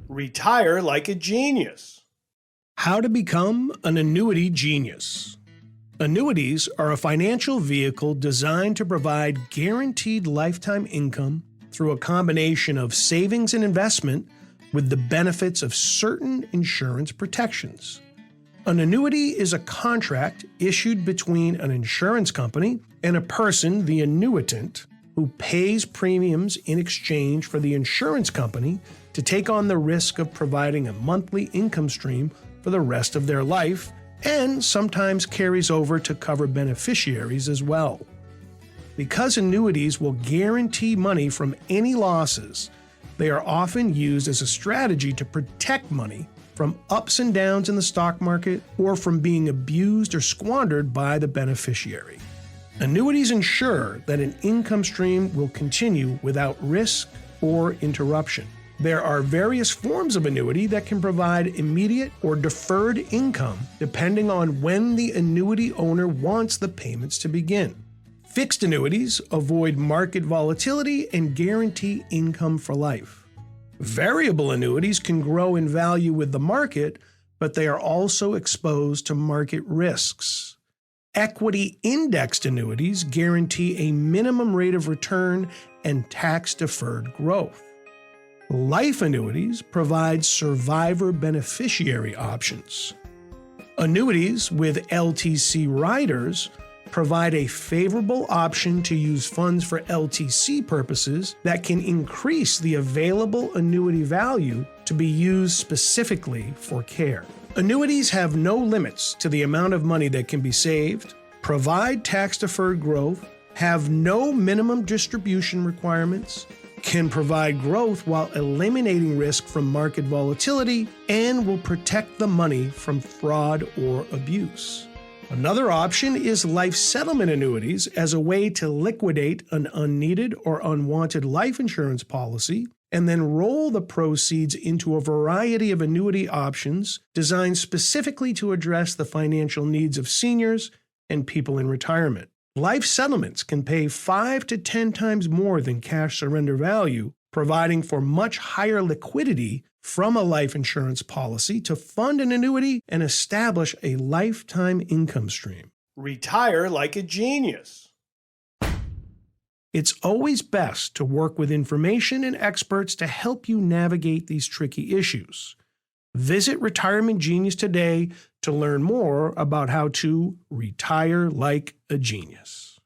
Retire like a genius. How to become an annuity genius. Annuities are a financial vehicle designed to provide guaranteed lifetime income through a combination of savings and investment with the benefits of certain insurance protections. An annuity is a contract issued between an insurance company and a person, the annuitant, who pays premiums in exchange for the insurance company to take on the risk of providing a monthly income stream for the rest of their life, and sometimes carries over to cover beneficiaries as well. Because annuities will guarantee money from any losses, they are often used as a strategy to protect money from ups and downs in the stock market or from being abused or squandered by the beneficiary. Annuities ensure that an income stream will continue without risk or interruption. There are various forms of annuity that can provide immediate or deferred income depending on when the annuity owner wants the payments to begin. Fixed annuities avoid market volatility and guarantee income for life. Variable annuities can grow in value with the market, but they are also exposed to market risks. Equity indexed annuities guarantee a minimum rate of return and tax-deferred growth. Life annuities provide survivor beneficiary options. Annuities with LTC riders provide a favorable option to use funds for LTC purposes that can increase the available annuity value to be used specifically for care. Annuities have no limits to the amount of money that can be saved, provide tax-deferred growth, have no minimum distribution requirements, can provide growth while eliminating risk from market volatility, and will protect the money from fraud or abuse. Another option is life settlement annuities as a way to liquidate an unneeded or unwanted life insurance policy and then roll the proceeds into a variety of annuity options designed specifically to address the financial needs of seniors and people in retirement. Life settlements can pay 5 to 10 times more than cash surrender value, providing for much higher liquidity from a life insurance policy to fund an annuity and establish a lifetime income stream. Retire like a genius. It's always best to work with information and experts to help you navigate these tricky issues. Visit Retirement Genius today to learn more about how to retire like a genius.